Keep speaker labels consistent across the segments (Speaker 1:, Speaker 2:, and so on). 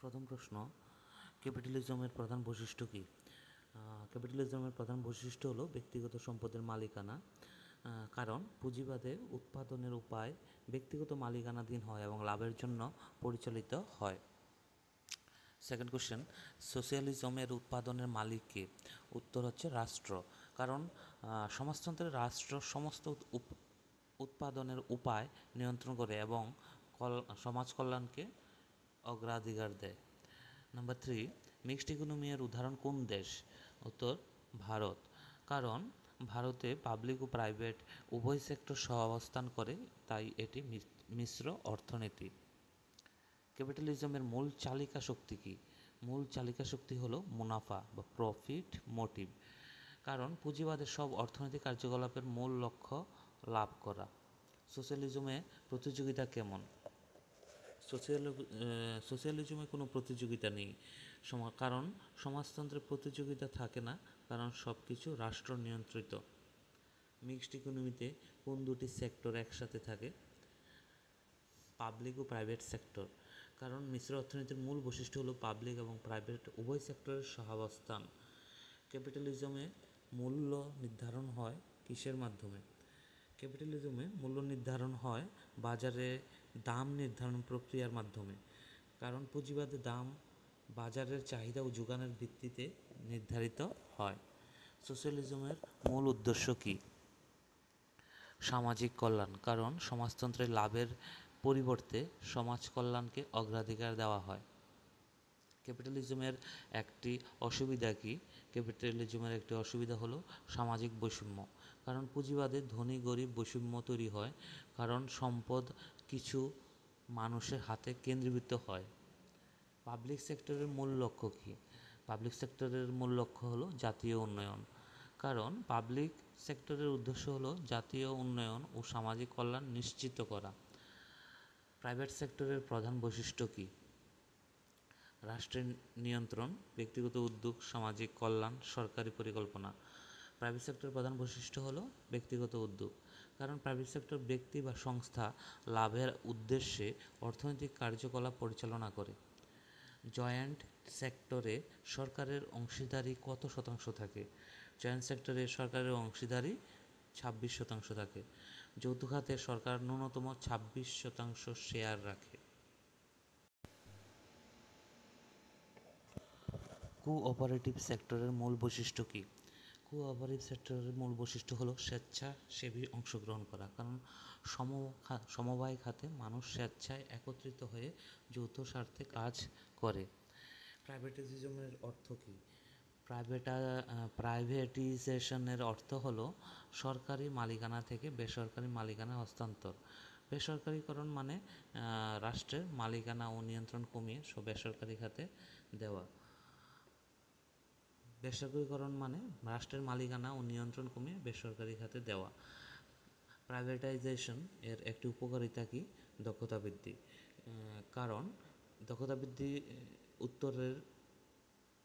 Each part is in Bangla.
Speaker 1: প্রথম প্রশ্ন, ক্যাপিটালিজমের প্রধান বৈশিষ্ট্য কী? ক্যাপিটালিজমের প্রধান বৈশিষ্ট্য হলো ব্যক্তিগত সম্পদের মালিকানা। কারণ পুঁজিবাদে উৎপাদনের উপায় ব্যক্তিগত মালিকানাধীন হয় এবং লাভের জন্য পরিচালিত হয়। সেকেন্ড কোশ্চেন, সোশ্যালিজমের উৎপাদনের মালিক কে? উত্তর হচ্ছে রাষ্ট্র। কারণ সমাজতন্ত্রে রাষ্ট্র সমস্ত উৎপাদনের উপায় নিয়ন্ত্রণ করে এবং সমাজ কল্যাণকে অগ্রাধিকার দেয়। নাম্বার 3, মিক্সড ইকোনমি এর উদাহরণ কোন দেশ? উত্তর ভারত। কারণ ভারতে পাবলিক ও প্রাইভেট উভয় সেক্টর সহাবস্থান করে, তাই এটি মিশ্র অর্থনীতি। ক্যাপিটালিজমের মূল চালিকা শক্তি কী? মূল চালিকা শক্তি হলো মুনাফা বা প্রফিট মোটিভ। কারণ পুঁজিবাদের সব অর্থনৈতিক কার্যকলাপের মূল লক্ষ্য লাভ করা। সোশ্যালিজমে প্রতিযোগিতা কেমন? সোশ্যালিজমে কোনো প্রতিযোগিতা নেই, কারণ সমাজতন্ত্রে প্রতিযোগিতা থাকে না, কারণ সব কিছু রাষ্ট্র নিয়ন্ত্রিত। মিক্সড ইকোনমিতে কোন দুটি সেক্টর একসাথে থাকে? পাবলিক ও প্রাইভেট সেক্টর। কারণ মিশ্র অর্থনীতির মূল বৈশিষ্ট্য হলো পাবলিক এবং প্রাইভেট উভয় সেক্টরের সহাবস্থান। ক্যাপিটালিজমে মূল্য নির্ধারণ হয় কিসের মাধ্যমে? ক্যাপিটালিজমে মূল্য নির্ধারণ হয় বাজারে দাম নির্ধারণ প্রক্রিয়ার মাধ্যমে। কারণ পুঁজিবাদে দাম বাজারের চাহিদা ও যোগানের ভিত্তিতে নির্ধারিত হয়। সোশ্যালিজমের মূল উদ্দেশ্য কী? সামাজিক কল্যাণ। কারণ সমাজতন্ত্রের লাভের পরিবর্তে সমাজ কল্যাণকে অগ্রাধিকার দেওয়া হয়। ক্যাপিটালিজমের একটি অসুবিধা কী? ক্যাপিটালিজমের একটি অসুবিধা হলো সামাজিক বৈষম্য। কারণ পুঁজিবাদে ধনী গরিব বৈষম্য তৈরি হয়, কারণ সম্পদ কিছু মানুষের হাতে কেন্দ্রীভূত হয়। পাবলিক সেক্টরের মূল লক্ষ্য কী? পাবলিক সেক্টরের মূল লক্ষ্য হলো জাতীয় উন্নয়ন। কারণ পাবলিক সেক্টরের উদ্দেশ্য হলো জাতীয় উন্নয়ন ও সামাজিক কল্যাণ নিশ্চিত করা। প্রাইভেট সেক্টরের প্রধান বৈশিষ্ট্য কী? রাষ্ট্রের নিয়ন্ত্রণ, ব্যক্তিগত উদ্যোগ, সামাজিক কল্যাণ, সরকারি পরিকল্পনা। প্রাইভেট সেক্টরের প্রধান বৈশিষ্ট্য হলো ব্যক্তিগত উদ্যোগ। কারণ প্রাইভেট সেক্টর ব্যক্তি বা সংস্থা লাভের উদ্দেশ্যে অর্থনৈতিক কার্যকলাপ পরিচালনা করে। জয়েন্ট সেক্টরে সরকারের অংশীদারি কত শতাংশ থাকে? জয়েন্ট সেক্টরে সরকারের অংশীদারি 26% থাকে। যৌথ খাতে সরকার ন্যূনতম 26% শেয়ার রাখে। কোঅপারেটিভ সেক্টরের মূল বৈশিষ্ট্য কী? কোঅপারেটিভ সেক্টরের মূল বৈশিষ্ট্য হলো স্বেচ্ছাসেবী অংশগ্রহণ করা। কারণ সমবায় খাতে মানুষ স্বেচ্ছায় একত্রিত হয়ে যৌথ স্বার্থে কাজ করে। প্রাইভেটাইজেশনের অর্থ কী? প্রাইভেটাইজেশনের অর্থ হলো সরকারি মালিকানা থেকে বেসরকারি মালিকানা হস্তান্তর। বেসরকারীকরণ মানে রাষ্ট্রের মালিকানা ও নিয়ন্ত্রণ কমিয়ে বেসরকারি খাতে দেওয়া। বেসরকারীকরণ মানে রাষ্ট্রের মালিকানা ও নিয়ন্ত্রণ কমিয়ে বেসরকারি খাতে দেওয়া। প্রাইভেটাইজেশন এর একটি উপকারিতা কি? দক্ষতা বৃদ্ধি। কারণ দক্ষতা বৃদ্ধি উত্তরের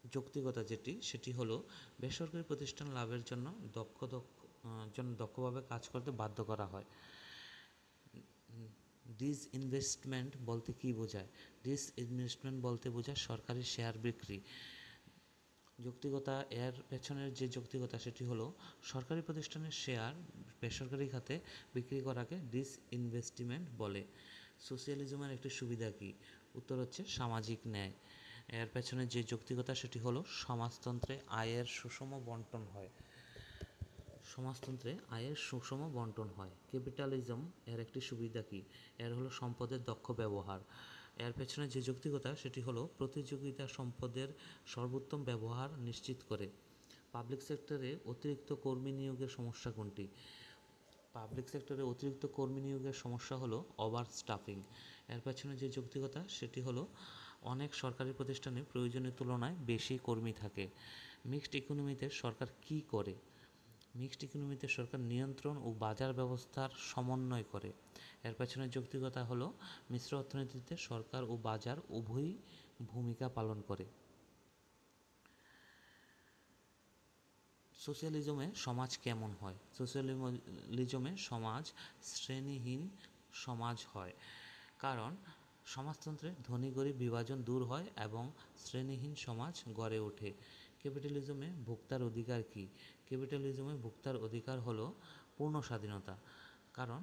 Speaker 1: যৌক্তিকতা সেটি হলো বেসরকারি প্রতিষ্ঠান লাভের জন্য দক্ষভাবে কাজ করতে বাধ্য করা হয়। ডিসইনভেস্টমেন্ট বলতে কী বোঝায়? ডিসইনভেস্টমেন্ট বলতে বোঝায় সরকারি শেয়ার বিক্রি। যৌক্তিকতা এর পেছনের যে যৌক্তিকতা সেটি হলো সরকারি প্রতিষ্ঠানের শেয়ার বেসরকারি খাতে বিক্রি করাকে ডিসইনভেস্টমেন্ট বলে। সোশ্যালিজমের একটি সুবিধা কী? উত্তর হচ্ছে সামাজিক ন্যায়। এর পেছনে যে যৌক্তিকতা সেটি হলো সমাজতন্ত্রে আয়ের সুষম বণ্টন হয়। সমাজতন্ত্রে আয়ের সুষম বণ্টন হয়। ক্যাপিটালিজম এর একটি সুবিধা কী? এর হলো সম্পদের দক্ষ ব্যবহার। এর পেছনে যে যৌক্তিকতা সেটি হলো প্রতিযোগিতা সম্পদের সর্বোত্তম ব্যবহার নিশ্চিত করে। পাবলিক সেক্টরে অতিরিক্ত কর্মী নিয়োগের সমস্যা কোনটি? পাবলিক সেক্টরে অতিরিক্ত কর্মী নিয়োগের সমস্যা হলো ওভার স্টাফিং। এর পেছনে যে যৌক্তিকতা সেটি হলো অনেক সরকারি প্রতিষ্ঠানে প্রয়োজনের তুলনায় বেশি কর্মী থাকে। মিক্সড ইকোনমিতে সরকার কী করে? মিক্সড ইকোনমিতে সরকার নিয়ন্ত্রণ ও বাজার ব্যবস্থার সমন্বয় করে। এর পেছনের যৌক্তিকতা হলো মিশ্র অর্থনীতিতে সরকার ও বাজার উভয়ই ভূমিকা পালন করে। সোশ্যালিজমে সমাজ কেমন হয়? সোশ্যালিজমে সমাজ শ্রেণীহীন সমাজ হয়। কারণ সমাজতন্ত্রে ধনী গরিব বিভাজন দূর হয় এবং শ্রেণীহীন সমাজ গড়ে ওঠে। ক্যাপিটালিজমে ভোক্তার অধিকার কী? ক্যাপিটালিজমে ভোক্তার অধিকার হলো পূর্ণ স্বাধীনতা, কারণ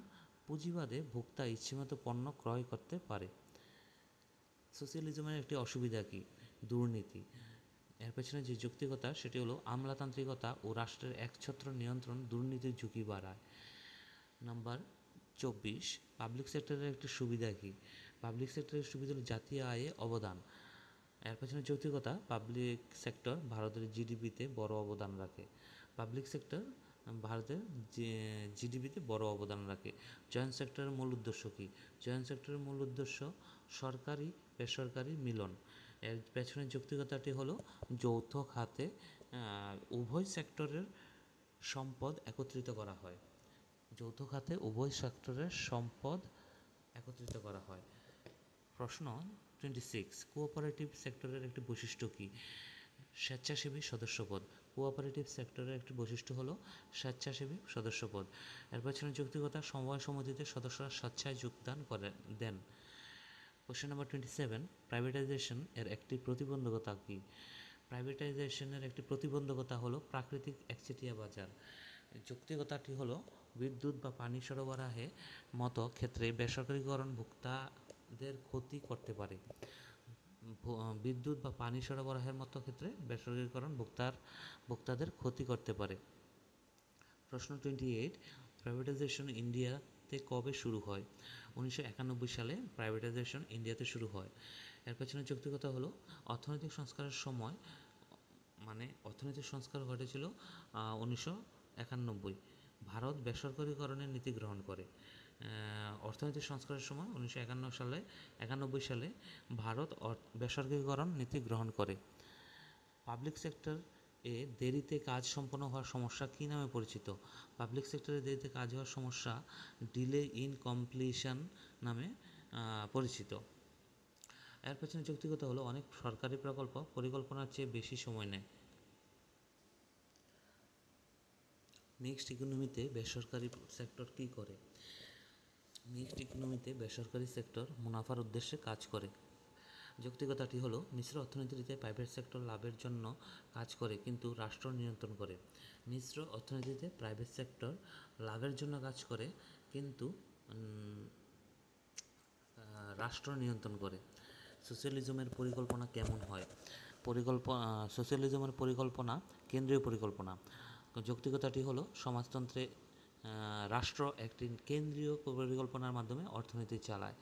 Speaker 1: পুঁজিবাদে ভোক্তা ইচ্ছেমতো পণ্য ক্রয় করতে পারে। সোশ্যালিজমের একটি অসুবিধা কী? দুর্নীতি। এর পেছনে যে যৌক্তিকতা সেটি হলো আমলাতান্ত্রিকতা ও রাষ্ট্রের একছত্র নিয়ন্ত্রণ দুর্নীতির ঝুঁকি বাড়ায়। নাম্বার 24, পাবলিক সেক্টরের একটি সুবিধা কী? পাবলিক সেক্টরের সুবিধা হলো জাতীয় আয়ে অবদান। এর পেছনে যৌক্তিকতা, পাবলিক সেক্টর ভারতের জিডিপিতে বড় অবদান রাখে। পাবলিক সেক্টর ভারতের জিডিপিতে বড় অবদান রাখে। জয়েন্ট সেক্টরের মূল উদ্দেশ্য কী? জয়েন্ট সেক্টরের মূল উদ্দেশ্য সরকারি বেসরকারি মিলন। এর পেছনের যৌক্তিকতাটি হলো যৌথ খাতে উভয় সেক্টরের সম্পদ একত্রিত করা হয়। যৌথ খাতে উভয় সেক্টরের সম্পদ একত্রিত করা হয়। প্রশ্ন 26, কোঅপারেটিভ সেক্টরের একটি বৈশিষ্ট্য কী? স্বেচ্ছাসেবী সদস্যপদ। কোঅপারেটিভ সেক্টরের একটি বৈশিষ্ট্য হলো স্বেচ্ছাসেবী সদস্যপদ। এর পেছনে যৌক্তিকতা, সমবায় সমিতিতে সদস্যরা স্বেচ্ছায় যোগদান দেন। কোশ্চেন নাম্বার 27, প্রাইভেটাইজেশন এর একটি প্রতিবন্ধকতা কী? প্রাইভেটাইজেশনের একটি প্রতিবন্ধকতা হলো প্রাকৃতিক একচেটিয়া বাজার। যৌক্তিকতাটি হলো বিদ্যুৎ বা পানি সরবরাহে মতো ক্ষেত্রে বেসরকারীকরণ ভোক্তাদের ক্ষতি করতে পারে। বিদ্যুৎ বা পানি সরবরাহের মতো ক্ষেত্রে বেসরকারীকরণ ভোক্তাদের ক্ষতি করতে পারে। প্রশ্ন 28, প্রাইভেটাইজেশন ইন্ডিয়াতে কবে শুরু হয়? 1991 সালে প্রাইভেটাইজেশন ইন্ডিয়াতে শুরু হয়। এর পেছনে যৌক্তিকতা হলো অর্থনৈতিক সংস্কারের সময়, মানে অর্থনৈতিক সংস্কার ঘটেছিল 1991। ভারত বেসরকারীকরণের নীতি গ্রহণ করে। অর্থনৈতিক সংস্কারের সময় 1991 সালে ভারত বেসরকারীকরণ নীতি গ্রহণ করে। পাবলিক সেক্টর এ দেরিতে কাজ সম্পন্ন হওয়ার সমস্যা কী নামে পরিচিত? পাবলিক সেক্টরে দেরিতে কাজ হওয়ার সমস্যা ডিলে ইন কমপ্লিশন নামে পরিচিত। এর পেছনে যৌক্তিকতা হলো অনেক সরকারি প্রকল্প পরিকল্পনার চেয়ে বেশি সময় নেয়। মিক্সড ইকোনমিতে বেসরকারি সেক্টর কী করে? মিক্সড ইকোনমিতে বেসরকারি সেক্টর মুনাফার উদ্দেশ্যে কাজ করে। যৌক্তিকতাটি হলো মিশ্র অর্থনীতিতে প্রাইভেট সেক্টর লাভের জন্য কাজ করে কিন্তু রাষ্ট্র নিয়ন্ত্রণ করে। মিশ্র অর্থনীতিতে প্রাইভেট সেক্টর লাভের জন্য কাজ করে কিন্তু রাষ্ট্র নিয়ন্ত্রণ করে। সোশ্যালিজমের পরিকল্পনা কেমন হয়? সোশ্যালিজমের পরিকল্পনা কেন্দ্রীয় পরিকল্পনা। যৌক্তিকতাটি হলো সমাজতন্ত্রে রাষ্ট্র একটি কেন্দ্রীয় পরিকল্পনার মাধ্যমে অর্থনীতি চালায়।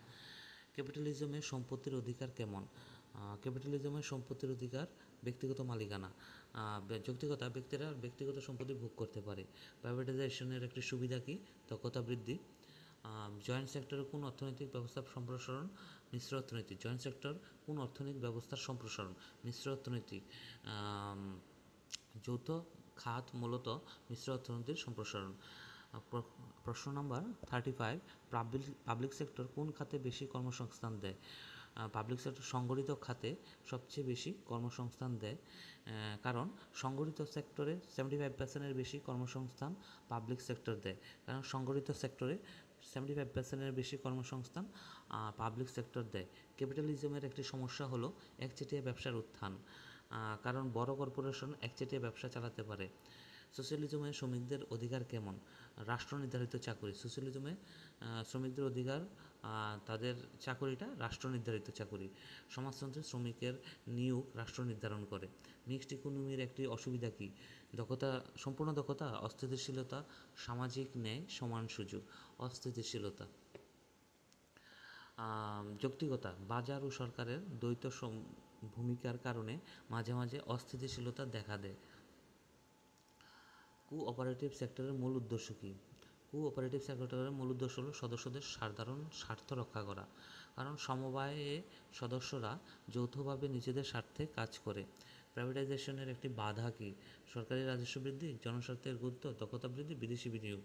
Speaker 1: ক্যাপিটালিজমের সম্পত্তির অধিকার কেমন? ক্যাপিটালিজমের সম্পত্তির অধিকার ব্যক্তিগত মালিকানা। যৌক্তিকতা, ব্যক্তিরা ব্যক্তিগত সম্পত্তি ভোগ করতে পারে। প্রাইভেটাইজেশনের একটি সুবিধা কি? দক্ষতা বৃদ্ধি। জয়েন্ট সেক্টরে কোন অর্থনৈতিক ব্যবস্থার সম্প্রসারণ? মিশ্র অর্থনীতি। জয়েন্ট সেক্টর কোন অর্থনৈতিক ব্যবস্থার সম্প্রসারণ? মিশ্র অর্থনীতি। যৌথ খাত মূলত মিশ্র অর্থনীতির সম্প্রসারণ। প্রশ্ন নাম্বার 35, পাবলিক সেক্টর কোন খাতে বেশি কর্মসংস্থান দেয়? পাবলিক সেক্টর সংগঠিত খাতে সবচেয়ে বেশি কর্মসংস্থান দেয়, কারণ সংগঠিত সেক্টরে 75%-এর বেশি কর্মসংস্থান পাবলিক সেক্টর দেয়। কারণ সংগঠিত সেক্টরে 75%-এর বেশি কর্মসংস্থান পাবলিক সেক্টর দেয়। ক্যাপিটালিজমের একটি সমস্যা হলো একচেটিয়া ব্যবসার উত্থান, কারণ বড় কর্পোরেশন একচেটিয়া ব্যবসা চালাতে পারে। সোশ্যালিজমে শ্রমিকদের অধিকার কেমন? রাষ্ট্র নির্ধারিত চাকরি। সোশ্যালিজমে শ্রমিকদের অধিকার, তাদের চাকরিটা রাষ্ট্র নির্ধারিত চাকরি। সমাজতন্ত্রে শ্রমিকের নিয়োগ রাষ্ট্র নির্ধারণ করে। মিক্সড ইকোনমির একটি অসুবিধা কী? সম্পূর্ণ দক্ষতা, অস্থিতিশীলতা, সামাজিক ন্যায়, সমান সুযোগ। অস্থিতিশীলতা। যৌক্তিকতা, বাজার ও সরকারের দ্বৈত ভূমিকার কারণে মাঝে মাঝে অস্থিতিশীলতা দেখা দেয়। কোঅপারেটিভ সেক্টরের মূল উদ্দেশ্য কী? কোঅপারেটিভ সেক্টরের মূল উদ্দেশ্য হল সদস্যদের সাধারণ স্বার্থ রক্ষা করা, কারণ সমবায়ে সদস্যরা যৌথভাবে নিজেদের স্বার্থে কাজ করে। প্রাইভেটাইজেশনের একটি বাধা কী? সরকারি রাজস্ব বৃদ্ধি, জনস্বার্থের গুরুত্ব, দক্ষতা বৃদ্ধি, বিদেশি বিনিয়োগ।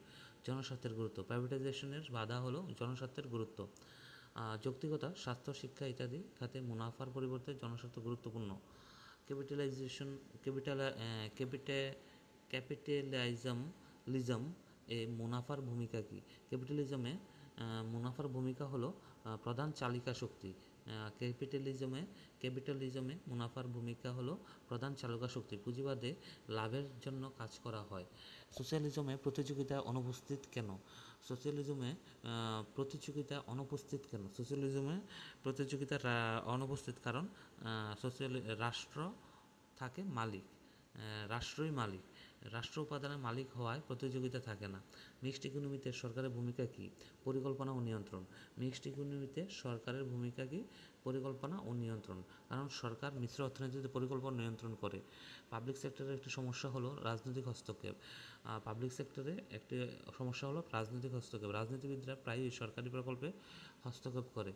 Speaker 1: জনস্বার্থের গুরুত্ব। প্রাইভেটাইজেশনের বাধা হলো জনস্বার্থের গুরুত্ব। যৌক্তিকতা, স্বাস্থ্য, শিক্ষা ইত্যাদি খাতে মুনাফার পরিবর্তে জনস্বার্থ গুরুত্বপূর্ণ। ক্যাপিটালিজম এ মুনাফার ভূমিকা কী? ক্যাপিটালিজমে মুনাফার ভূমিকা হলো প্রধান চালিকা শক্তি। ক্যাপিটালিজমে ক্যাপিটালিজমে মুনাফার ভূমিকা হলো প্রধান চালকা শক্তি। পুঁজিবাদে লাভের জন্য কাজ করা হয়। সোশ্যালিজমে প্রতিযোগিতা অনুপস্থিত কেন? সোশ্যালিজমে সোশ্যালিজমে প্রতিযোগিতা অনুপস্থিত কারণ রাষ্ট্র থাকে মালিক, রাষ্ট্রই মালিক। রাষ্ট্র উপাদানের মালিক হওয়ায় প্রতিযোগিতা থাকে না। মিক্সড ইকোনমিতে সরকারের ভূমিকা কী? পরিকল্পনা ও নিয়ন্ত্রণ। মিক্সড ইকোনমিতে সরকারের ভূমিকা কী? পরিকল্পনা ও নিয়ন্ত্রণ। কারণ সরকার মিশ্র অর্থনীতিতে পরিকল্পনা নিয়ন্ত্রণ করে। পাবলিক সেক্টরের একটি সমস্যা হলো রাজনৈতিক হস্তক্ষেপ। পাবলিক সেক্টরে একটি সমস্যা হলো রাজনৈতিক হস্তক্ষেপ। রাজনীতিবিদরা প্রায়ই সরকারি প্রকল্পে হস্তক্ষেপ করে।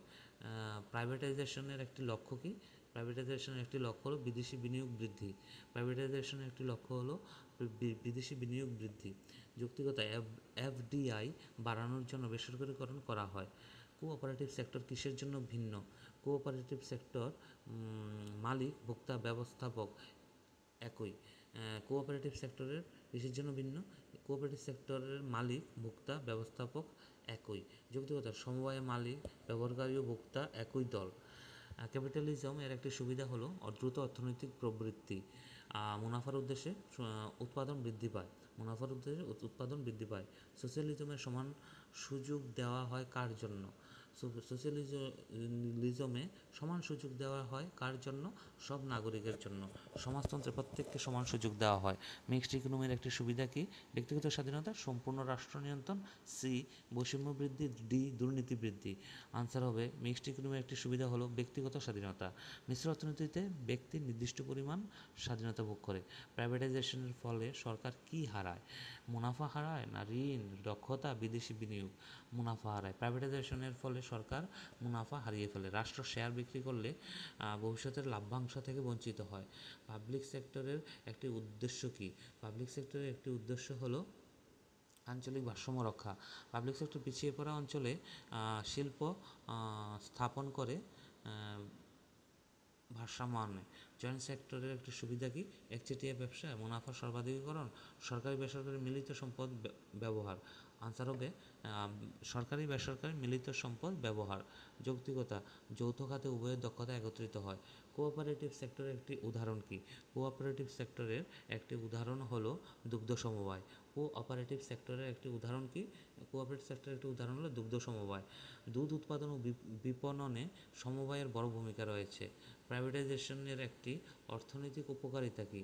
Speaker 1: প্রাইভেটাইজেশনের একটি লক্ষ্য কী? প্রাইভেটাইজেশনের একটি লক্ষ্য হলো বিদেশি বিনিয়োগ বৃদ্ধি। প্রাইভেটাইজেশনের একটি লক্ষ্য হলো বিদেশি বিনিয়োগ বৃদ্ধি। যৌক্তিকতা, এফডিআই বাড়ানোর জন্য বেসরকারীকরণ করা হয়। কোঅপারেটিভ সেক্টর কিসের জন্য ভিন্ন? কোঅপারেটিভ সেক্টর মালিক, ভোক্তা, ব্যবস্থাপক একই। কোঅপারেটিভ সেক্টরের কিসের জন্য ভিন্ন? কোঅপারেটিভ সেক্টরের মালিক, ভোক্তা, ব্যবস্থাপক একই। যৌক্তিকতা, সমবায় মালিক, ব্যবহারকারী ও ভোক্তা একই দল। ক্যাপিটালিজম এর একটি সুবিধা হলো দ্রুত অর্থনৈতিক প্রবৃত্তি। মুনাফার উদ্দেশ্যে উৎপাদন বৃদ্ধি পায়। মুনাফার উদ্দেশ্যে উৎপাদন বৃদ্ধি পায়। সোশ্যালিজমের সমান সুযোগ দেওয়া হয় কার জন্য? সোশ্যালিজমে সমান সুযোগ দেওয়া হয় কার জন্য? সব নাগরিকের জন্য। সমাজতন্ত্রে প্রত্যেককে সমান সুযোগ দেওয়া হয়। মিক্সড ইকোনমির একটি সুবিধা কি? ব্যক্তিগত স্বাধীনতা, সম্পূর্ণ রাষ্ট্র নিয়ন্ত্রণ, সি বৈষম্য বৃদ্ধি, ডি দুর্নীতি বৃদ্ধি। আনসার হবে মিক্সড ইকোনমির একটি সুবিধা হলো ব্যক্তিগত স্বাধীনতা। মিশ্র অর্থনীতিতে ব্যক্তি নির্দিষ্ট পরিমাণ স্বাধীনতা ভোগ করে। প্রাইভেটাইজেশনের ফলে সরকার কি হারায়? মুনাফা হারায় না ঋণ, দক্ষতা, বিদেশি বিনিয়োগ? মুনাফা হারায়। প্রাইভেটাইজেশনের ফলে সরকার মুনাফা হারিয়ে ফেলে। রাষ্ট্র শেয়ার বিক্রি করলে ভবিষ্যতের লাভ্যাংশ থেকে বঞ্চিত হয়। পাবলিক সেক্টরের একটি উদ্দেশ্য কী? পাবলিক সেক্টরের একটি উদ্দেশ্য হলো আঞ্চলিক ভারসাম্য রক্ষা। পাবলিক সেক্টর পিছিয়ে পড়া অঞ্চলে শিল্প স্থাপন করে ভারসাম্য আনে। জয়েন্ট সেক্টরের একটি সুবিধা কি? একচেটিয়া ব্যবসা, মুনাফার সর্বাধিকীকরণ, সরকারি বেসরকারি মিলিত সম্পদ ব্যবহার। আনসার হবে সরকারি বেসরকারি মিলিত সম্পদ ব্যবহার। যৌক্তিকতা, যৌথ খাতে উভয়ের দক্ষতা একত্রিত হয়। কোঅপারেটিভ সেক্টরের একটি উদাহরণ কি? কোঅপারেটিভ সেক্টরের একটি উদাহরণ হলো দুগ্ধ সমবায়। কোঅপারেটিভ সেক্টরের একটি উদাহরণ কি? কোঅপারেটিভ সেক্টরের একটি উদাহরণ হলো দুগ্ধ সমবায়। দুধ উৎপাদন ও বিপণনে সমবায়ের বড় ভূমিকা রয়েছে। প্রাইভেটাইজেশনের একটি অর্থনৈতিক উপকারিতা কি?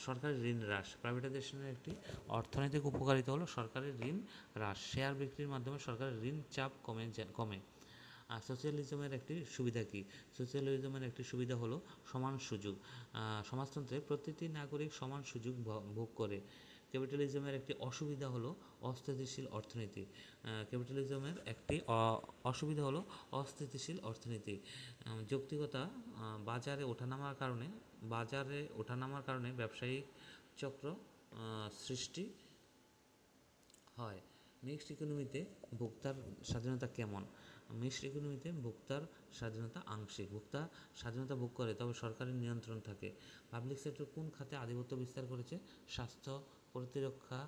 Speaker 1: সরকারি ঋণ হ্রাস। প্রাইভেটাইজেশনের একটি অর্থনৈতিক উপকারিতা হলো সরকারি ঋণ হ্রাস। শেয়ার বিক্রির মাধ্যমে সরকারের ঋণ চাপ কমে। সোশ্যালিজমের একটি সুবিধা কি? সোশ্যালিজমের একটি সুবিধা হলো সমান সুযোগ। সমাজতন্ত্রে প্রতিটি নাগরিক সমান সুযোগ ভোগ করে। ক্যাপিটালিজমের একটি অসুবিধা হলো অস্থিতিশীল অর্থনীতি। ক্যাপিটালিজমের একটি অসুবিধা হলো অস্থিতিশীল অর্থনীতি। যৌক্তিকতা, বাজারে ওঠানামার কারণে ব্যবসায়িক চক্র সৃষ্টি হয়। মিক্সড ইকোনমিতে ভোক্তার স্বাধীনতা কেমন? মিক্সড ইকোনমিতে ভোক্তার স্বাধীনতা আংশিক। ভোক্তা স্বাধীনতা ভোগ করে, তবে সরকারের নিয়ন্ত্রণ থাকে। পাবলিক সেক্টর কোন খাতে আধিপত্য বিস্তার করেছে? স্বাস্থ্য, প্রতিরক্ষা,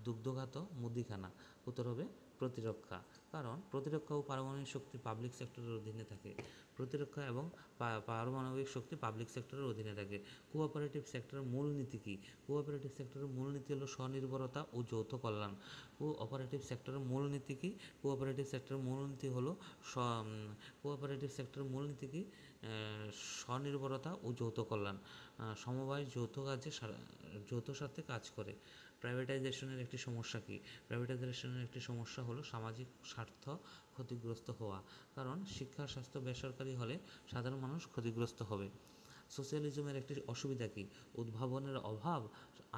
Speaker 1: দুগ্ধখাত, মুদিখানা। উত্তর হবে প্রতিরক্ষা। কারণ প্রতিরক্ষা ও পারমাণবিক শক্তি পাবলিক সেক্টরের অধীনে থাকে। প্রতিরক্ষা এবং পারমাণবিক শক্তি পাবলিক সেক্টরের অধীনে থাকে। কোঅপারেটিভ সেক্টরের মূলনীতি কী? কোঅপারেটিভ সেক্টরের মূলনীতি হলো স্বনির্ভরতা ও যৌথ কল্যাণ। কোঅপারেটিভ সেক্টরের মূলনীতি কী? কোঅপারেটিভ সেক্টরের মূলনীতি হলো কোঅপারেটিভ সেক্টরের মূলনীতি কী? স্বনির্ভরতা ও যৌথ কল্যাণ। সমবায় যৌথ স্বার্থে কাজ করে। প্রাইভেটাইজেশনের একটি সমস্যা কী? প্রাইভেটাইজেশনের একটি সমস্যা হলো সামাজিক স্বার্থ ক্ষতিগ্রস্ত হওয়া। কারণ শিক্ষা স্বাস্থ্য বেসরকারি হলে সাধারণ মানুষ ক্ষতিগ্রস্ত হবে। সোশ্যালিজমের একটি অসুবিধা কী? উদ্ভাবনের অভাব,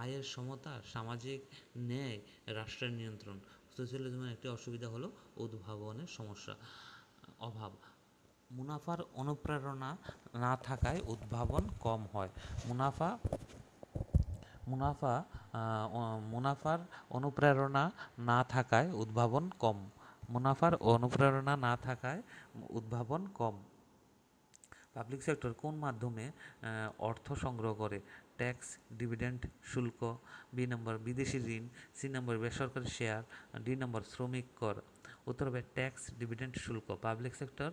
Speaker 1: আয়ের সমতা, সামাজিক ন্যায়, রাষ্ট্রের নিয়ন্ত্রণ। সোশ্যালিজমের একটি অসুবিধা হলো উদ্ভাবনের অভাব। মুনাফার অনুপ্রেরণা না থাকায় উদ্ভাবন কম হয়। মুনাফার অনুপ্রেরণা না থাকায় উদ্ভাবন কম। মুনাফার অনুপ্রেরণা না থাকায় উদ্ভাবন কম। পাবলিক সেক্টর কোন মাধ্যমে অর্থ সংগ্রহ করে? ট্যাক্স, ডিভিডেন্ড, শুল্ক। বি নম্বর বিদেশি ঋণ, সি নম্বর বেসরকারি শেয়ার, ডি নম্বর শ্রমিক কর। উত্তর হবে ট্যাক্স, ডিভিডেন্ড, শুল্ক। পাবলিক সেক্টর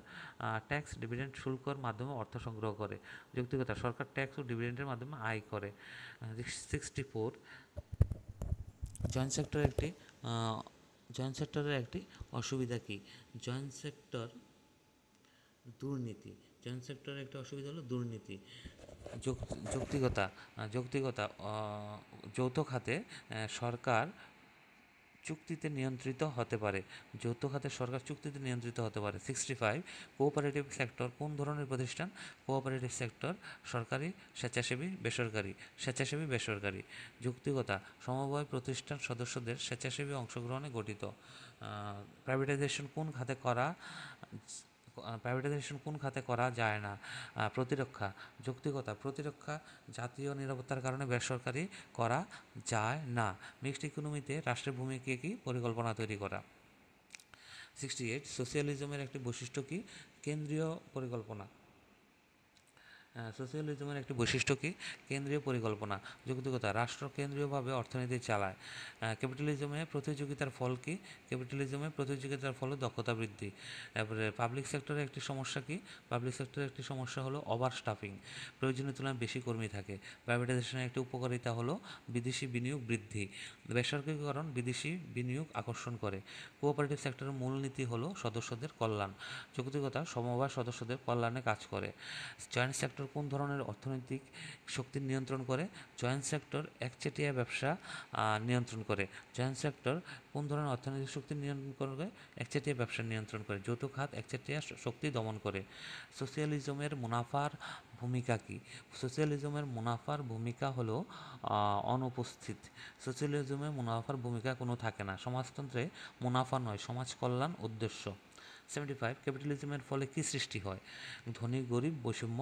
Speaker 1: ট্যাক্স, ডিভিডেন্ড, শুল্কর মাধ্যমে অর্থ সংগ্রহ করে। যৌক্তিকতা, সরকার ট্যাক্স ও ডিভিডেন্ডের মাধ্যমে আয় করে। 64, জয়েন্ট সেক্টরের একটি জয়েন্ট সেক্টরের একটি অসুবিধা কী? জয়েন্ট সেক্টর দুর্নীতি। জয়েন্ট সেক্টরের একটা অসুবিধা হলো দুর্নীতি। যৌক্তিকতা, যৌক্তিকতা যৌথ খাতে সরকার চুক্তিতে নিয়ন্ত্রিত হতে পারে। যৌথ খাতে সরকার চুক্তিতে নিয়ন্ত্রিত হতে পারে। 65, কোঅপারেটিভ সেক্টর কোন ধরনের প্রতিষ্ঠান? কোঅপারেটিভ সেক্টর সরকারি, স্বেচ্ছাসেবী, বেসরকারি। স্বেচ্ছাসেবী, বেসরকারি। যৌক্তিকতা, সমবায় প্রতিষ্ঠান সদস্যদের স্বেচ্ছাসেবী অংশগ্রহণে গঠিত। প্রাইভেটাইজেশন কোন খাতে করা প্রাইভেটাইজেশন কোন খাতে করা যায় না? প্রতিরক্ষা। যৌক্তিকতা, প্রতিরক্ষা জাতীয় নিরাপত্তার কারণে বেসরকারি করা যায় না। মিক্সড ইকোনমিতে রাষ্ট্রের ভূমিকা কী? পরিকল্পনা তৈরি করা। 68, সোশিয়ালিজমের একটি বৈশিষ্ট্য কী? কেন্দ্রীয় পরিকল্পনা। সোশিয়ালিজমের একটি বৈশিষ্ট্য কী? কেন্দ্রীয় পরিকল্পনা। যৌক্তিকতা, রাষ্ট্র কেন্দ্রীয়ভাবে অর্থনীতি চালায়। ক্যাপিটালিজমে প্রতিযোগিতার ফল কী? ক্যাপিটালিজমে প্রতিযোগিতার ফলে দক্ষতা বৃদ্ধি। তারপরে পাবলিক সেক্টরের একটি সমস্যা কী? পাবলিক সেক্টরের একটি সমস্যা হলো ওভার স্টাফিং, প্রয়োজনীয় তুলনায় বেশি কর্মী থাকে। প্রাইভেটাইজেশনের একটি উপকারিতা হলো বিদেশি বিনিয়োগ বৃদ্ধি। বেসরকারীকরণ বিদেশি বিনিয়োগ আকর্ষণ করে। কোঅপারেটিভ সেক্টরের মূলনীতি হলো সদস্যদের কল্যাণ। যৌক্তিকতা, সমবায় সদস্যদের কল্যাণে কাজ করে। জয়েন্ট সেক্টর কোন ধরনের অর্থনৈতিক শক্তি নিয়ন্ত্রণ করে? জয়েন্ট সেক্টর একচেটিয়া ব্যবসা নিয়ন্ত্রণ করে। জয়েন্ট সেক্টর কোন ধরনের অর্থনৈতিক শক্তি নিয়ন্ত্রণ করে? একচেটিয়া ব্যবসা নিয়ন্ত্রণ করে। যৌথ খাত একচেটিয়া শক্তি দমন করে। সোশিয়ালিজমের মুনাফার ভূমিকা কী? সোশিয়ালিজমের মুনাফার ভূমিকা হলো অনুপস্থিত। সোশিয়ালিজমে মুনাফার ভূমিকা কোনো থাকে না। সমাজতন্ত্রে মুনাফা নয়, সমাজ কল্যাণ উদ্দেশ্য। 75, ক্যাপিটালিজমের ফলে কী সৃষ্টি হয়? ধনী গরিব বৈষম্য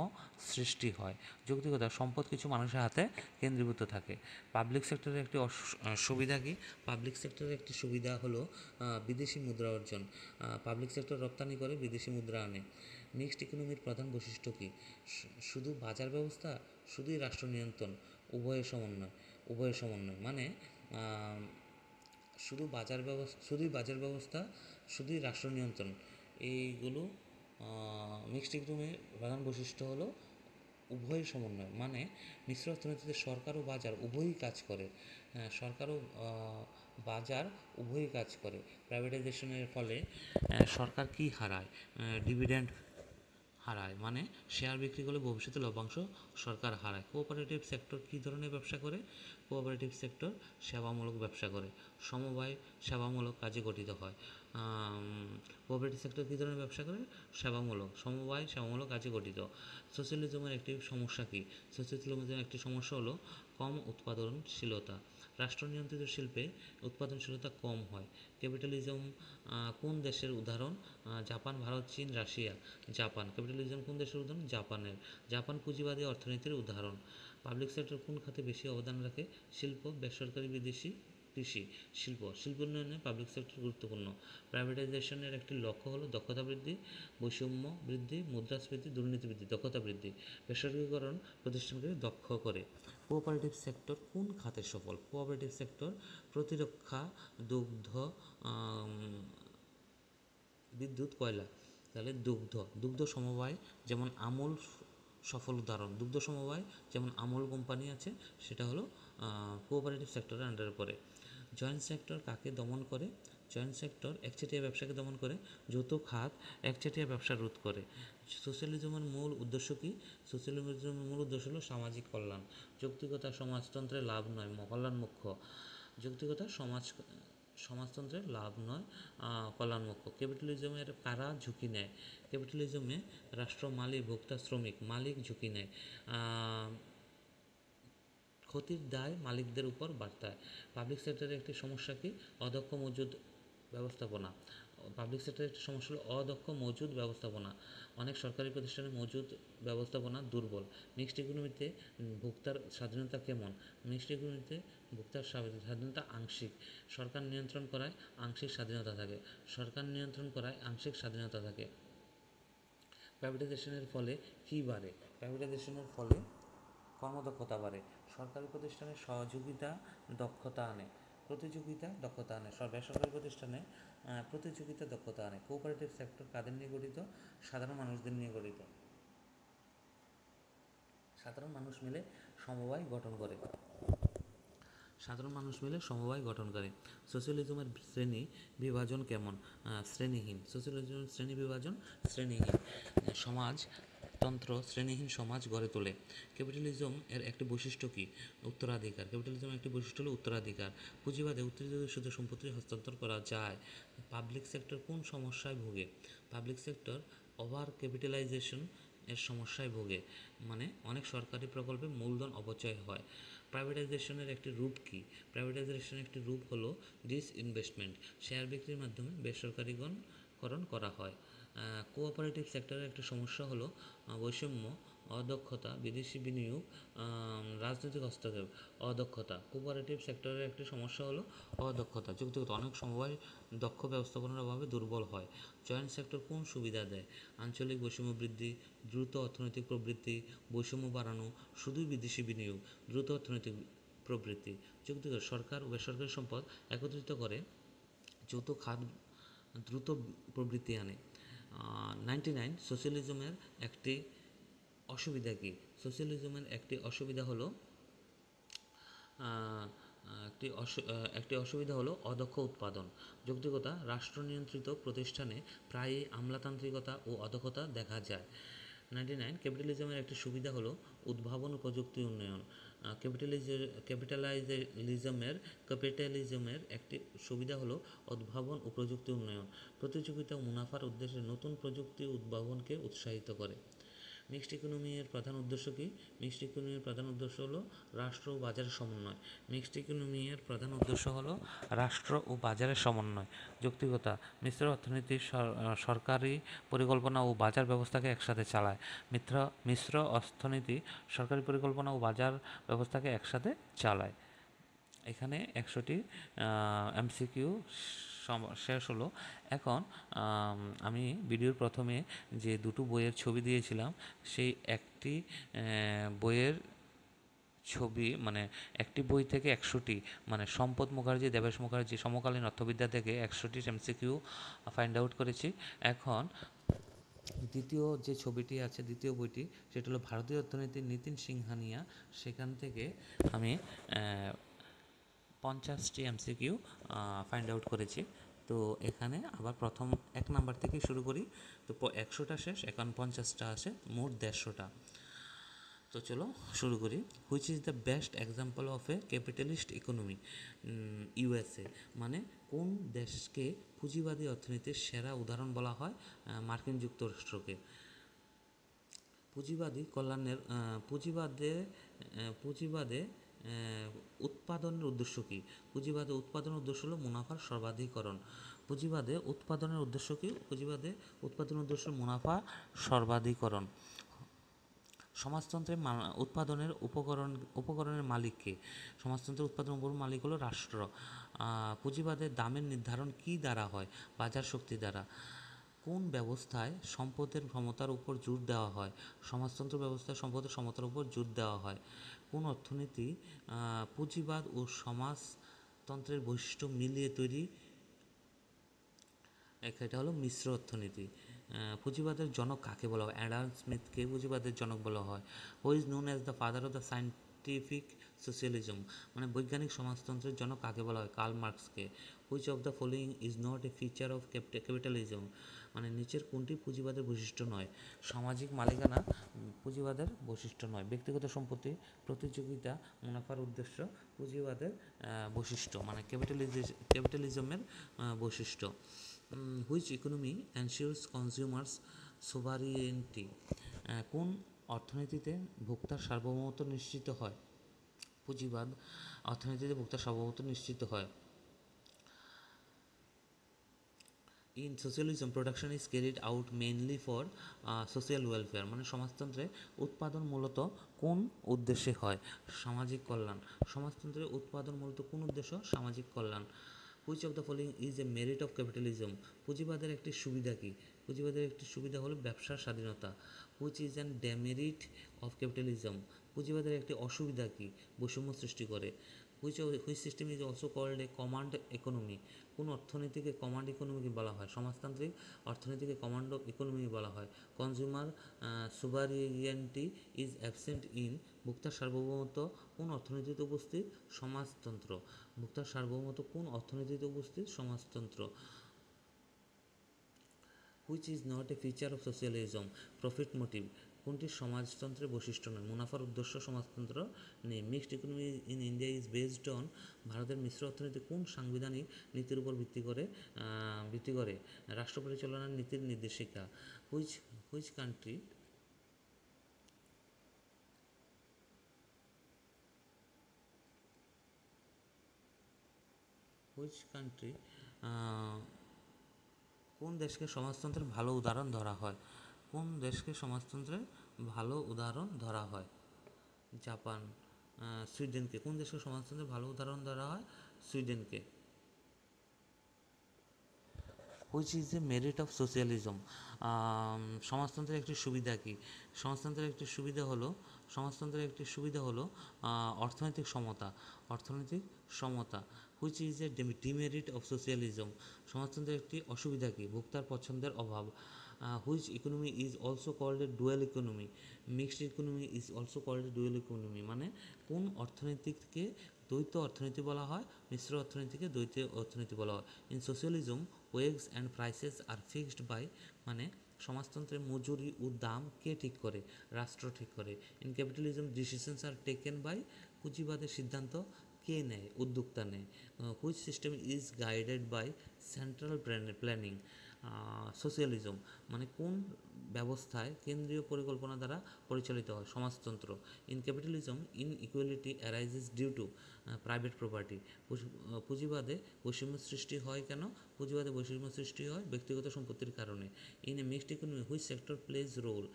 Speaker 1: সৃষ্টি হয়। যৌক্তিকতা, সম্পদ কিছু মানুষের হাতে কেন্দ্রীভূত থাকে। পাবলিক সেক্টরের একটি সুবিধা কী? পাবলিক সেক্টরের একটি সুবিধা হলো বিদেশি মুদ্রা অর্জন। পাবলিক সেক্টর রপ্তানি করে, বিদেশি মুদ্রা আনে। মিক্সড ইকোনমির প্রধান বৈশিষ্ট্য কী? শুধু বাজার ব্যবস্থা, শুধুই রাষ্ট্র নিয়ন্ত্রণ, উভয়ের সমন্বয় মানে শুধুই বাজার ব্যবস্থা, শুধুই রাষ্ট্র নিয়ন্ত্রণ, এইগুলো মিক্সড ইকোনমির প্রধান বৈশিষ্ট্য হলো উভয়ের সমন্বয়। মানে মিশ্র অর্থনীতিতে সরকার ও বাজার উভয়ই কাজ করে। সরকার ও বাজার উভয়ই কাজ করে। প্রাইভেটাইজেশনের ফলে সরকার কি হারায়? ডিভিডেন্ড হারায়, মানে শেয়ার বিক্রি করলে ভবিষ্যতে লভ্যাংশ সরকার হারায়। কোঅপারেটিভ সেক্টর কী ধরনের ব্যবসা করে? কোঅপারেটিভ সেক্টর সেবামূলক ব্যবসা করে। সমবায় সেবামূলক কাজে গঠিত হয়। কোঅপারেটিভ সেক্টর কী ধরনের ব্যবসা করে? সেবামূলক। সমবায় সেবামূলক কাজে গঠিত। সোশ্যালিজমের একটি সমস্যা কী? সোশ্যালিজমের একটি সমস্যা হলো কম উৎপাদনশীলতা। রাষ্ট্র নিয়ন্ত্রিত শিল্পে উৎপাদনশীলতা কম হয়। ক্যাপিটালিজম কোন দেশের উদাহরণ? জাপান, ভারত, চীন, রাশিয়া। জাপান। ক্যাপিটালিজম কোন দেশের উদাহরণ? জাপানের। জাপান পুঁজিবাদী অর্থনীতির উদাহরণ। পাবলিক সেক্টর কোন খাতে বেশি অবদান রাখে? শিল্প, বেসরকারি, বিদেশি, কৃষি। শিল্প উন্নয়নে পাবলিক সেক্টর গুরুত্বপূর্ণ। প্রাইভেটাইজেশনের একটি লক্ষ্য হলো দক্ষতা বৃদ্ধি, বৈষম্য বৃদ্ধি, মুদ্রাস্ফীতি, দুর্নীতি বৃদ্ধি। দক্ষতা বৃদ্ধি। বেসরকারীকরণ প্রতিষ্ঠানকে দক্ষ করে। কোঅপারেটিভ সেক্টর কোন খাতে সফল? কোঅপারেটিভ সেক্টর প্রতিরক্ষা, দুগ্ধ, বিদ্যুৎ, কয়লা। তাহলে দুগ্ধ সমবায় যেমন আমূল সফল উদাহরণ। দুগ্ধ সমবায় যেমন আমূল কোম্পানি আছে, সেটা হলো কোঅপারেটিভ সেক্টরের আন্ডারে পড়ে। জয়েন্ট সেক্টর কাকে দমন করে? জয়েন্ট সেক্টর একচেটিয়া ব্যবসাকে দমন করে। যৌথ খাত একচেটিয়া ব্যবসা রোধ করে। সোশ্যালিজমের মূল উদ্দেশ্য কী? সোশ্যালিজমের মূল উদ্দেশ্য হলো সামাজিক কল্যাণ। যৌক্তিকতা, সমাজতন্ত্রে লাভ নয়, কল্যাণ মুখ্য। যৌক্তিকতা, সমাজতন্ত্রের লাভ নয়, কল্যাণ মুখ্য। ক্যাপিটালিজমের কারা ঝুঁকি নেয়? ক্যাপিটালিজমে রাষ্ট্র, মালিক, ভোক্তা, শ্রমিক। মালিক ঝুঁকি নেয়। ক্ষতির দায় মালিকদের উপর বর্তায়। পাবলিক সেক্টরের একটি সমস্যা কি? অদক্ষ মজুদ ব্যবস্থাপনা। পাবলিক সেক্টরের একটি সমস্যা হলো অদক্ষ মজুদ ব্যবস্থাপনা। অনেক সরকারি প্রতিষ্ঠানে মজুদ ব্যবস্থাপনা দুর্বল। মিক্সড ইকোনমিতে ভোক্তার স্বাধীনতা কেমন? মিক্সড ইকোনমিতে ভোক্তার স্বাধীনতা আংশিক। সরকার নিয়ন্ত্রণ করায় আংশিক স্বাধীনতা থাকে। সরকার নিয়ন্ত্রণ করায় আংশিক স্বাধীনতা থাকে। প্রাইভেটাইজেশনের ফলে কী বাড়ে? প্রাইভেটাইজেশনের ফলে কর্মদক্ষতা বাড়ে। সরকারি প্রতিষ্ঠানে সহযোগিতা দক্ষতা আনে, প্রতিযোগিতা দক্ষতা আনে। বেসরকারি প্রতিষ্ঠানে প্রতিযোগিতা দক্ষতা আনে। কোঅপারেটিভ সেক্টর কাদের নিয়ে গঠিত? সাধারণ মানুষদের নিয়ে গঠিত। সাধারণ মানুষ মিলে সমবায় গঠন করে। সাধারণ মানুষ মিলে সমবায় গঠন করে। সোশ্যালিজমের শ্রেণী বিভাজন কেমন? শ্রেণীহীন। সোশ্যালিজমের শ্রেণী বিভাজন শ্রেণীহীন। সমাজতন্ত্র শ্রেণীহীন সমাজ গড়ে তোলে। ক্যাপিটালিজম এর একটি বৈশিষ্ট্য কি? উত্তরাধিকার। ক্যাপিটালিজমের একটি বৈশিষ্ট্য হলো উত্তরাধিকার। পুঁজিবাদে উত্তরাধিকারসূত্রে সম্পত্তি হস্তান্তর করা যায়। পাবলিক সেক্টর কোন সমস্যায় ভোগে? পাবলিক সেক্টর ওভার ক্যাপিটালাইজেশন এর সমস্যায় ভোগে, মানে অনেক সরকারি প্রকল্পে মূলধন অপচয় হয়। প্রাইভেটাইজেশনের একটি রূপ কি? প্রাইভেটাইজেশনের একটি রূপ হলো ডিসইনভেস্টমেন্ট, শেয়ার বিক্রির মাধ্যমে বেসরকারীকরণ করা হয়। কোঅপারেটিভ সেক্টরের একটি সমস্যা হলো বৈষম্য, অদক্ষতা, বিদেশি বিনিয়োগ, রাজনৈতিক হস্তক্ষেপ। অদক্ষতা। কোঅপারেটিভ সেক্টরের একটি সমস্যা হলো অদক্ষতা। যুক্তিগত অনেক সমবায় দক্ষ ব্যবস্থাপনার অভাবে দুর্বল হয়। জয়েন্ট সেক্টর কোন সুবিধা দেয়? আঞ্চলিক বৈষম্য বৃদ্ধি, দ্রুত অর্থনৈতিক প্রবৃদ্ধি, বৈষম্য বাড়ানো, শুধুই বিদেশি বিনিয়োগ, দ্রুত অর্থনৈতিক প্রবৃদ্ধি। যুক্তিগত সরকার ও বেসরকারি সম্পদ একত্রিত করে যৌথ খাত দ্রুত প্রবৃদ্ধি আনে। 99 সোশ্যালিজমের একটি অসুবিধা কি? সোশ্যালিজমের একটি অসুবিধা হলো একটি অসুবিধা হলো অদক্ষ উৎপাদন। যৌক্তিকতা রাষ্ট্র নিয়ন্ত্রিত প্রতিষ্ঠানে প্রায়ই আমলাতান্ত্রিকতা ও অদক্ষতা দেখা যায়। 99 ক্যাপিটালিজমের একটি সুবিধা হলো উদ্ভাবন ও প্রযুক্তি উন্নয়ন। ক্যাপিটালিজমের একটি সুবিধা হলো উদ্ভাবন ও প্রযুক্তি উন্নয়ন। প্রতিযোগিতা ও মুনাফার উদ্দেশ্যে নতুন প্রযুক্তি উদ্ভাবনকে উৎসাহিত করে। মিক্সড ইকোনমি এর প্রধান উদ্দেশ্য কি? মিক্সড ইকোনমির প্রধান উদ্দেশ্য হলো রাষ্ট্র ও বাজারের সমন্বয়। মিক্সড ইকোনমি এর প্রধান উদ্দেশ্য হলো রাষ্ট্র ও বাজারের সমন্বয়। যৌক্তিকতা মিশ্র অর্থনীতি সরকারি পরিকল্পনা ও বাজার ব্যবস্থাকে একসাথে চালায়। মিশ্র অর্থনীতি সরকারি পরিকল্পনা ও বাজার ব্যবস্থাকে একসাথে চালায়। এখানে 100টি এমসিকিউ শেষ হলো। এখন আমি ভিডিওর প্রথমে যে দুটো বইয়ের ছবি দিয়েছিলাম, সেই একটি বইয়ের ছবি, মানে একটি বই থেকে 100টি, মানে সম্পদ মুখার্জি, দেবেশ মুখার্জি সমকালীন অর্থবিদ্যা থেকে 100টি এমসিকিউ ফাইন্ড আউট করেছি। এখন দ্বিতীয় যে ছবিটি আছে, দ্বিতীয় বইটি, সেটা হলো ভারতীয় অর্থনীতির নিতিন সিংহানিয়া, সেখান থেকে আমি 50টি এমসিকিউ ফাইন্ড আউট করেছি। তো এখানে আবার প্রথম 1 নাম্বার থেকে শুরু করি। তো 100টা শেষ, এখন 50টা আছে, মোট 150টা। তো চলো শুরু করি। Which is the best example of A capitalist economy? USA. মানে কোন দেশকে পুঁজিবাদী অর্থনীতির সেরা উদাহরণ বলা হয়? মার্কিন যুক্তরাষ্ট্রকে। পুঁজিবাদে উৎপাদনের উদ্দেশ্য কী? পুঁজিবাদে উৎপাদনের উদ্দেশ্য হলো মুনাফার সর্বাধিকরণ। পুঁজিবাদে উৎপাদনের উদ্দেশ্য কী? পুঁজিবাদে উৎপাদনের উদ্দেশ্য মুনাফা সর্বাধিকরণ। সমাজতন্ত্রে উৎপাদনের উপকরণের মালিক কে? সমাজতন্ত্রের উৎপাদন উপকরণের মালিক হলো রাষ্ট্র। পুঁজিবাদে দামের নির্ধারণ কী দ্বারা হয়? বাজার শক্তি দ্বারা। কোন ব্যবস্থায় সম্পদের সমতার উপর জোর দেওয়া হয়? সমাজতন্ত্র ব্যবস্থায় সম্পদের সমতার উপর জোর দেওয়া হয়। কোন অর্থনীতি পুঁজিবাদ ও সমাজতন্ত্রের বৈশিষ্ট্য মিলিয়ে তৈরি? এটা হলো মিশ্র অর্থনীতি। পুঁজিবাদের জনক কাকে বলা হয়? অ্যাডাম স্মিথকে পুঁজিবাদের জনক বলা হয়। Who is known as the father of the scientific socialism? মানে বৈজ্ঞানিক সমাজতন্ত্রের জনক কাকে বলা হয়? কার্ল মার্কসকে। Which of the following is not a feature of capitalism? মানে নিচের কোনটি পুঁজিবাদের বৈশিষ্ট্য নয়? সামাজিক মালিকানা পুঁজিবাদের বৈশিষ্ট্য নয়। ব্যক্তিগত সম্পত্তি, প্রতিযোগিতা, মুনাফার উদ্দেশ্য পুঁজিবাদের বৈশিষ্ট্য, মানে ক্যাপিটালিজমের বৈশিষ্ট্য। Which economy ensures consumers sovereignty? কোন অর্থনীতিতে ভোক্তার সার্বভৌমত্ব নিশ্চিত হয়? পুঁজিবাদ অর্থনীতিতে ভোক্তার সার্বভৌমত্ব নিশ্চিত হয়। In socialism production is carried out mainly for social welfare? মানে সমাজতন্ত্রে উৎপাদন মূলত কোন উদ্দেশ্যে হয়? সামাজিক কল্যাণ। সমাজতন্ত্রে উৎপাদন মূলত কোন উদ্দেশ্য? সামাজিক কল্যাণ। Which of the following is a merit of capitalism? পুঁজিবাদের একটি সুবিধা কী? পুঁজিবাদের একটি সুবিধা হলো ব্যবসার স্বাধীনতা। Which is an demerit of capitalism? পুঁজিবাদের একটি অসুবিধা কি? বৈষম্য সৃষ্টি করে। Which system is also called a command economy? কোন অর্থনীতিকে কমান্ড ইকোনমি বলা হয়? সমাজতান্ত্রিক অর্থনীতিকে কমান্ড ইকোনমি বলা হয়। Consumer sovereignty is absent in? ভোক্তার সার্বভৌমত্ব কোন অর্থনীতিতে উপস্থিত? সমাজতন্ত্র। ভোক্তার সার্বভৌমত্ব কোন অর্থনীতিতে উপস্থিত? সমাজতন্ত্র। Which is not a feature of socialism? Profit motive কোনটি সমাজতন্ত্রের বৈশিষ্ট্য নয়? মুনাফার উদ্দেশ্য সমাজতন্ত্র নেই। Mixed economy in India is based on? ভারতের মিশ্র অর্থনীতি কোন সাংবিধানিক নীতির উপর ভিত্তি করে? রাষ্ট্র পরিচালনার নীতির নির্দেশিকা। Which which country which country কোন দেশকে সমাজতন্ত্রের ভালো উদাহরণ ধরা হয়? কোন দেশকে সমাজতন্ত্রের ভালো উদাহরণ ধরা হয়? জাপান। সুইডেনকে। কোন দেশকে সমাজতন্ত্রের ভালো উদাহরণ ধরা হয়? সুইডেনকে। Which is a merit of socialism? সমাজতন্ত্রের একটি সুবিধা কি? সমাজতন্ত্রের একটি সুবিধা হলো অর্থনৈতিক সমতা। Which is a demerit of socialism? সমাজতন্ত্রের একটি অসুবিধা কি? ভোক্তার পছন্দের অভাব। Which economy is also called a dual economy? Mixed economy is also called a dual economy, মানে কোন অর্থনীতিকে দ্বৈত অর্থনীতি বলা হয়? মিশ্র অর্থনীতিকে দ্বৈত অর্থনীতি বলা হয়। In socialism wages and prices are fixed by? মানে সমাজতন্ত্রের মজুরি ও দাম কে ঠিক করে? রাষ্ট্র ঠিক করে। In capitalism decisions are taken by? পুঁজিবাদের সিদ্ধান্ত কে নেয়? উদ্যোক্তা নেয়। Which system is guided by? Central planning. Socialism মানে কোন ব্যবস্থায় কেন্দ্রীয় পরিকল্পনা দ্বারা পরিচালিত হয়? সমাজতন্ত্র। In capitalism inequality arises due to? Private property. পুঁজিবাদে বৈষম্য সৃষ্টি হয় কেন? পুঁজিবাদে বৈষম্য সৃষ্টি হয় ব্যক্তিগত সম্পত্তির কারণে। In a mixed economy which sector plays role?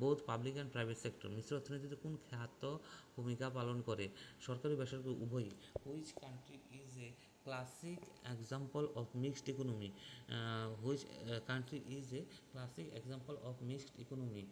Speaker 1: Both public and private sector. মিশ্র অর্থনীতিতে কোন খাত ভূমিকা পালন করে? সরকারি বেসরকারি উভয়ই। Which country is a classic example of mixed economy? Which country is a classic example of mixed economy?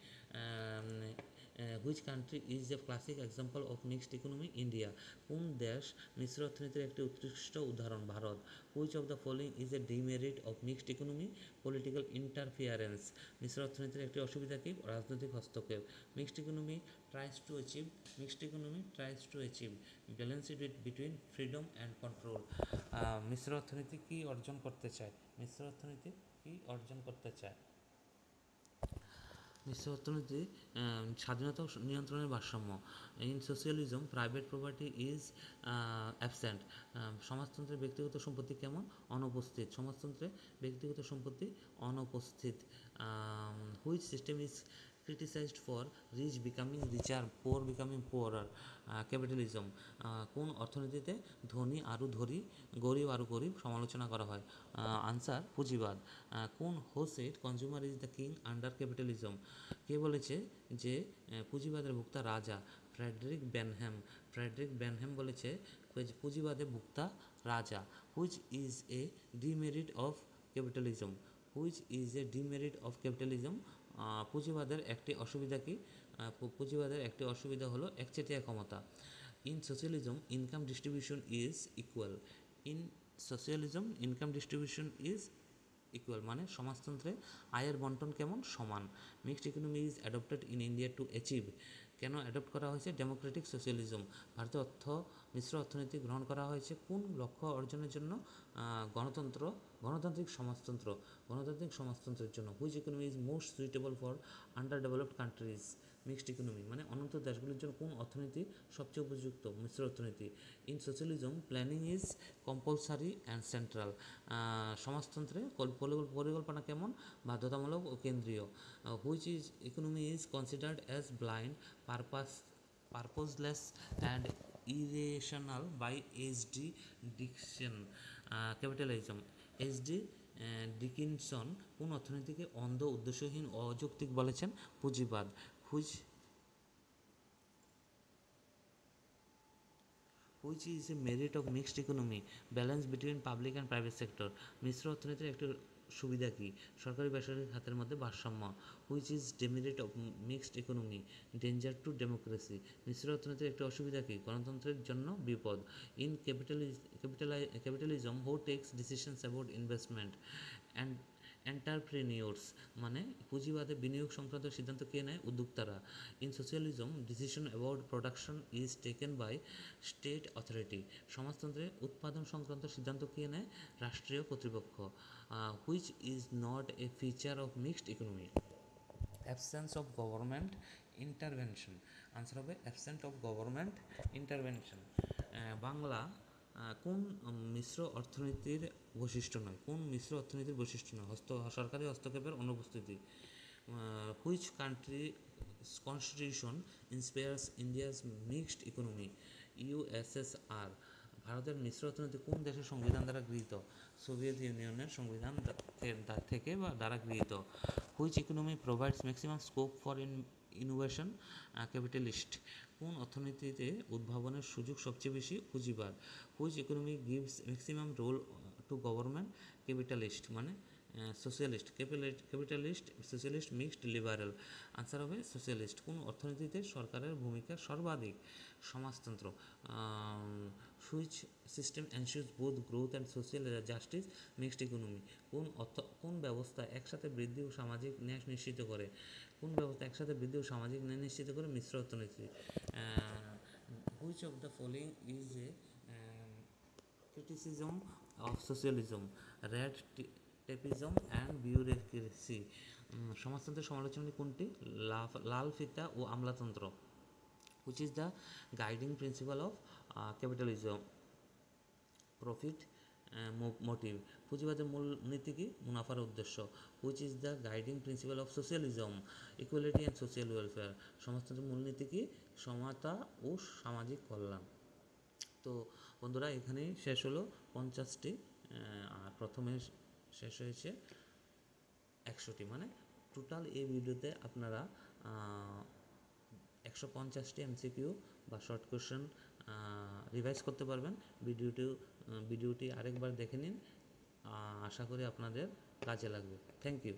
Speaker 1: Which country is a classic example of mixed economy? India. কোন দেশ মিশ্র অর্থনীতির একটি উৎকৃষ্ট উদাহরণ? ভারত। Which of the following is a demerit of mixed economy? Political interference. মিশ্র অর্থনীতির একটি অসুবিধা কি? রাজনৈতিক হস্তক্ষেপ। Mixed economy tries to achieve? Mixed economy tries to achieve balance between freedom and control. মিশ্র অর্থনীতি কি অর্জন করতে চায়? মিশ্র অর্থনীতি কি অর্জন করতে চায়? মিশ্র অর্থনীতি স্বাধীনতা ও নিয়ন্ত্রণের ভারসাম্য। In socialism private property is absent. সমাজতন্ত্রে ব্যক্তিগত সম্পত্তি কেমন? অনুপস্থিত। সমাজতন্ত্রে ব্যক্তিগত সম্পত্তি অনুপস্থিত। Which system is criticized for? Rich becoming richer, poor becoming poorer. Capitalism কোন অর্থনীতিতে ধনী আরও গরিব আরও গরিব সমালোচনা করা হয়? আনসার পুঁজিবাদ। কোন who said consumer is the king under capitalism? কে বলেছে যে পুঁজিবাদের ভোক্তা রাজা? ফ্রেডরিক ব্যানহ্যাম বলেছে পুঁজিবাদে ভোক্তা রাজা। Which is a demerit of capitalism? পুঁজিবাদের একটি অসুবিধা কি? পুঁজিবাদের একটি অসুবিধা হলো একচেটিয়া ক্ষমতা। In socialism income distribution is equal? In socialism income distribution is equal মানে সমাজতন্ত্রে আয়ের বন্টন কেমন? সমান। Mixed economy is adopted in India to achieve? কেন অ্যাডপ্ট করা হয়েছে? Democratic socialism. ভারতে মিশ্র অর্থনীতি গ্রহণ করা হয়েছে কোন লক্ষ্য অর্জনের জন্য? গণতান্ত্রিক সমাজতন্ত্রের জন্য। Which economy is most suitable for under developed countries? Mixed economy মানে উন্নত দেশগুলির জন্য কোন অর্থনীতি সবচেয়ে উপযুক্ত? মিশ্র অর্থনীতি। In socialism planning is compulsory and central? সমাজতন্ত্রে পরিকল্পনা কেমন? বাধ্যতামূলক ও কেন্দ্রীয়। Which economy is considered as blind, purposeless and irrational by H D. Dickson? Capitalism. H D. Dickinson কোন অর্থনীতিকে অন্ধ, উদ্দেশ্যহীন, অযৌক্তিক বলেছেন? পুঁজিবাদ। Which is a merit of mixed economy? Balance between public and private sector. মিশ্র অর্থনীতির একটি সুবিধা কী? সরকারি বেসরকারি খাতের মধ্যে ভারসাম্য। Which is demerit of mixed economy? Danger two democracy. মিশ্র অর্থনীতির একটি অসুবিধা কী? গণতন্ত্রের জন্য বিপদ। In capitalism who takes decisions about investment and entrepreneurs, মানে পুঁজিবাদে বিনিয়োগ সংক্রান্ত সিদ্ধান্ত কে নেয়? উদ্যোক্তারা। In socialism decision about production is taken by state authority. সমাজতন্ত্রে উৎপাদন সংক্রান্ত সিদ্ধান্ত কে নেয়? রাষ্ট্রীয় কর্তৃপক্ষ। Which is not a feature of mixed economy? Absence of government intervention. Answer হবে absent of government intervention. Bangla কোন মিশ্র অর্থনীতির বৈশিষ্ট্য নয়? কোন মিশ্র অর্থনীতির বৈশিষ্ট্য নয়? সরকারি হস্তক্ষেপের অনুপস্থিতি। Which country constitution inspires India's mixed economy? USSR. ভারতের মিশ্র অর্থনীতি কোন দেশের সংবিধান দ্বারা গৃহীত? সোভিয়েত ইউনিয়নের সংবিধান থেকে বা দ্বারা গৃহীত। Which economy provides maximum scope for innovation? Capitalist. কোন অর্থনীতিতে উদ্ভাবনের সুযোগ সবচেয়ে বেশি? পুঁজিবাদ। Which economy gives maximum role to government? Capitalist, মানে socialist. Capitalist, socialist, mixed, liberal. Answer হবে সোশ্যালিস্ট। কোন অর্থনীতিতে সরকারের ভূমিকা সর্বাধিক? সমাজতন্ত্র। Which system ensures both growth and social justice? Mixed economy. কোন ব্যবস্থা একসাথে বৃদ্ধি ও সামাজিক ন্যায় নিশ্চিত করে? কোন ব্যবস্থা একসাথে বৃদ্ধি ও সামাজিক ন্যায় নিশ্চিত করে? মিশ্র অর্থনীতি। Which of the following is a criticism of socialism? red tapeism and bureaucracy. সমাজতন্ত্রের সমালোচনা কোনটি? লাল ফিতা ও আমলাতন্ত্র। which is the guiding principle of capitalism? Profit motive. পুঁজিবাদের মূল নীতি কি? মুনাফার উদ্দেশ্য। which is the guiding principle of socialism? equality and social welfare. সমাজতন্ত্রের মূল নীতি কি? সমতা ও সামাজিক কল্যাণ। তো বন্ধুরা, এখানেই শেষ হলো 50টি, আর প্রথমে শেষ হয়েছে 100টি, মানে টোটাল এই ভিডিওতে আপনারা 150টি এমসিকিউ বা শর্ট কোয়েশ্চেন রিভাইজ করতে পারবেন। ভিডিওটি আরেকবার দেখে নিন, আশা করি আপনাদের কাজে লাগবে। Thank you.